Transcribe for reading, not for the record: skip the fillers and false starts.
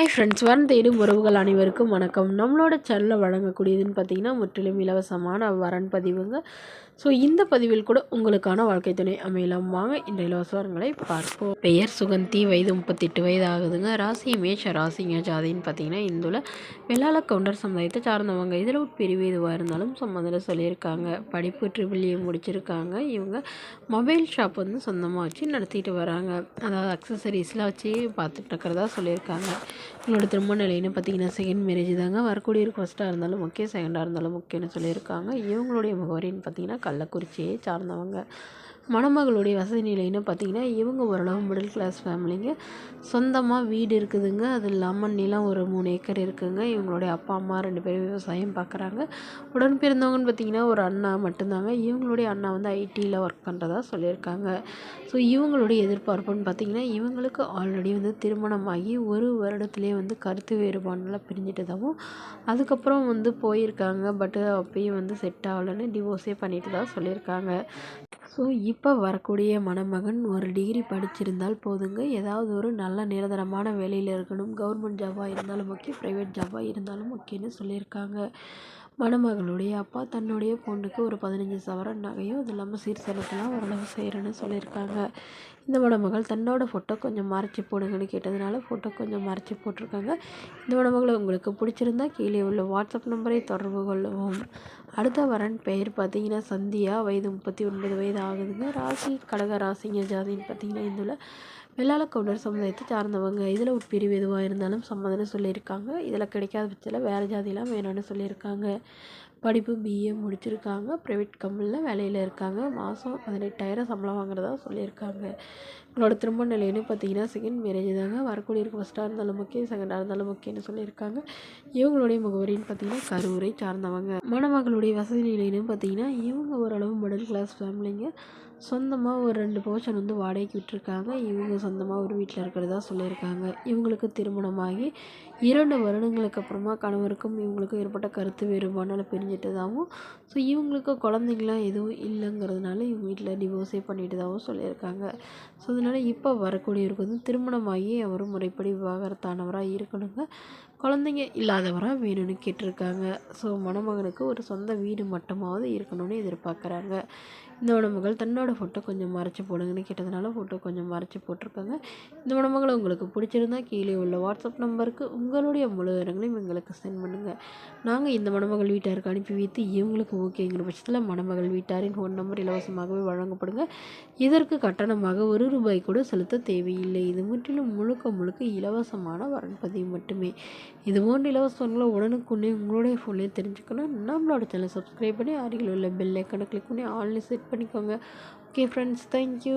Hi friends, வரம் தேடும் உறவுகள் அனைவருக்கும் வணக்கம். நம்மளோட சேனலில் வழங்கக்கூடியதுன்னு பார்த்தீங்கன்னா முற்றிலும் இலவசமான வரன் பதிவுங்க. ஸோ இந்த பதிவில் கூட உங்களுக்கான வாழ்க்கை துணை அமையலாம். வாங்க இந்த இலவச வரங்களை பார்ப்போம். பெயர் சுகந்தி, வயது 38 வயது ஆகுதுங்க. ராசி மேஷ ராசிங்க. ஜாதின்னு பார்த்தீங்கன்னா இந்துல வெள்ளாள கவுண்டர் சமுதாயத்தை சார்ந்தவங்க. இதில் பிரிவு எதுவாக இருந்தாலும் சம்மதில் சொல்லியிருக்காங்க. படிப்பு ட்ரிபிள் முடிச்சிருக்காங்க. இவங்க மொபைல் ஷாப் வந்து சொந்தமாக வச்சு நடத்திட்டு வராங்க. அதாவது அக்சசரிஸ்லாம் வச்சு பார்த்துட்டு இருக்கிறதா சொல்லியிருக்காங்க. இவங்களோட திருமண நிலைன்னு பார்த்தீங்கன்னா செகண்ட் மேரேஜ் தாங்க. வரக்கூடிய ஃபஸ்ட்டாக இருந்தாலும் ஓகே, செகண்டாக இருந்தாலும் ஓகேன்னு சொல்லியிருக்காங்க. இவங்களுடைய முகவரின்னு பார்த்தீங்கன்னா கள்ளக்குறிச்சியை சார்ந்தவங்க. மணமகளுடைய வசதி நிலைன்னு பார்த்தீங்கன்னா இவங்க ஓரளவு மிடில் கிளாஸ் ஃபேமிலிங்க. சொந்தமாக வீடு இருக்குதுங்க. அது இல்லாமல் நிலம் ஒரு 3 ஏக்கர் இருக்குதுங்க. இவங்களுடைய அப்பா அம்மா 2 பேரும் விவசாயம் பார்க்குறாங்க. உடன் பிறந்தவங்கன்னு பார்த்தீங்கன்னா ஒரு அண்ணா மட்டும்தாங்க. இவங்களுடைய அண்ணா வந்து ஐடியில் ஒர்க் பண்ணுறதா சொல்லியிருக்காங்க. ஸோ இவங்களுடைய எதிர்பார்ப்புன்னு பார்த்தீங்கன்னா இவங்களுக்கு ஆல்ரெடி வந்து திருமணமாகி 1 வருடத்துலேயே வந்து கருத்து வேறுபாடுலாம் பிரிஞ்சிட்டதாகவும் அதுக்கப்புறம் வந்து போயிருக்காங்க. பட்டு அப்பயும் வந்து செட் ஆகலைன்னு டிவோர்ஸே பண்ணிட்டு தான் சொல்லியிருக்காங்க. ஸோ இப்போ வரக்கூடிய மணமகன் ஒரு டிகிரி படிச்சிருந்தால் போதுங்க. ஏதாவது ஒரு நல்ல நிரந்தரமான வேலையில் இருக்கணும். கவர்மெண்ட் ஜாபாக இருந்தாலும் ஓகே, ப்ரைவேட் ஜாபாக இருந்தாலும் ஓகேன்னு சொல்லியிருக்காங்க. மணமகளுடைய அப்பா தன்னுடைய பொண்ணுக்கு ஒரு 15 சவரன் நகையும் அது இல்லாமல் சீர்சனத்தெல்லாம் ஓரளவு செய்கிறேன்னு சொல்லியிருக்காங்க. இந்த மணமகள் தன்னோட ஃபோட்டோ கொஞ்சம் மறைச்சி போடுங்கன்னு கேட்டதுனால ஃபோட்டோ கொஞ்சம் மறைச்சி போட்டிருக்காங்க. இந்த மணமகளை உங்களுக்கு பிடிச்சிருந்தா கீழே உள்ள வாட்ஸ்அப் நம்பரை தொடர்பு கொள்ளவும். அடுத்த வரன் பெயர் பார்த்தீங்கன்னா சந்தியா, வயது 39 வயது ஆகுதுங்க. ராசி கடக ராசிங்க. ஜாதின்னு பார்த்தீங்கன்னா இதில் வெள்ளாள கவுண்டர் சமுதாயத்தை சார்ந்தவங்க. இதில் ஒரு பிரிவு எதுவாக இருந்தாலும் சம்மதம்னு சொல்லியிருக்காங்க. இதில் கிடைக்காத பட்சத்தில் வேறு ஜாதியெலாம் வேணும்னு சொல்லியிருக்காங்க. படிப்பு பிஏ முடிச்சிருக்காங்க. ப்ரைவேட் கம்பெனியில் வேலையில் இருக்காங்க. மாதம் 18,000 சம்பளம் வாங்குறதா சொல்லியிருக்காங்க. இவங்களோட திருமண நிலைன்னு பார்த்தீங்கன்னா செகண்ட் மேரேஜ் தாங்க. வரக்கூடிய ஃபஸ்ட்டாக இருந்தாலும் ஓகே, செகண்டாக இருந்தாலும் ஓகேன்னு சொல்லியிருக்காங்க. இவங்களுடைய முகவரின்னு பார்த்தீங்கன்னா கரூரை சார்ந்தவங்க. மணமகளுடைய வசதி நிலைன்னு பார்த்தீங்கன்னா இவங்க ஓரளவு மிடில் கிளாஸ் ஃபேமிலிங்க. சொந்தமாக ஒரு 2 போர்ஷன் வந்து வாடகைக்கு விட்டுருக்காங்க. இவங்க சொந்தமாக ஒரு வீட்டில் இருக்கிறதா சொல்லியிருக்காங்க. இவங்களுக்கு திருமணமாகி 2 வருடங்களுக்கு அப்புறமா கணவருக்கும் இவங்களுக்கும் ஏற்பட்ட கருத்து வேறுபாடுனால பிரிஞ்சிட்டதாகவும், ஸோ இவங்களுக்கு குழந்தைங்களாம் எதுவும் இல்லைங்கிறதுனால இவங்க வீட்டில் டிவோர்ஸே பண்ணிட்டதாகவும் சொல்லியிருக்காங்க. ஸோ அதனால் இப்போ வரக்கூடியவருக்கு வந்து திருமணமாகி அவர் முறைப்படி விவாகரத்தானவராக இருக்கணுங்க. குழந்தைங்க இல்லாதவராக வேணும்னு கேட்டிருக்காங்க. ஸோ மணமகனுக்கு ஒரு சொந்த வீடு மட்டுமாவது இருக்கணும்னு எதிர்பார்க்குறாங்க. இந்த மணமகள் தன்னோட ஃபோட்டோ கொஞ்சம் மறைச்சி போடுங்கன்னு கேட்டதுனால ஃபோட்டோ கொஞ்சம் மறைச்சி போட்டிருக்காங்க. இந்த மணமகளை உங்களுக்கு பிடிச்சிருந்தா கீழே உள்ள வாட்ஸ்அப் நம்பருக்கு உங்களுடைய முழு விவரங்களையும் எங்களுக்கு சென்ட் பண்ணுங்கள். நாங்கள் இந்த மணமகள் வீட்டாருக்கு அனுப்பி வைத்து இவங்களுக்கு ஓகேங்கிற பட்சத்தில் மணமகள் வீட்டாரின் ஃபோன் நம்பர் இலவசமாகவே வழங்கப்படுங்க. இதற்கு கட்டணமாக ₹1 கூட செலுத்த தேவையில்லை. இது முற்றிலும் முழுக்க இலவசமான வரன் பதிவு மட்டுமே. இது போன்ற இலவசங்களை உடனுக்குடனே உங்களுடைய ஃபோன்லேயே தெரிஞ்சுக்கணும். நம்மளோட சேனலை சப்ஸ்கிரைப் பண்ணி அருகில் உள்ள பெல் ஐக்கானை கிளிக் பண்ணி ஆன்லைன் செட் பண்ணிக்கோங்க. Okay friends, thank you.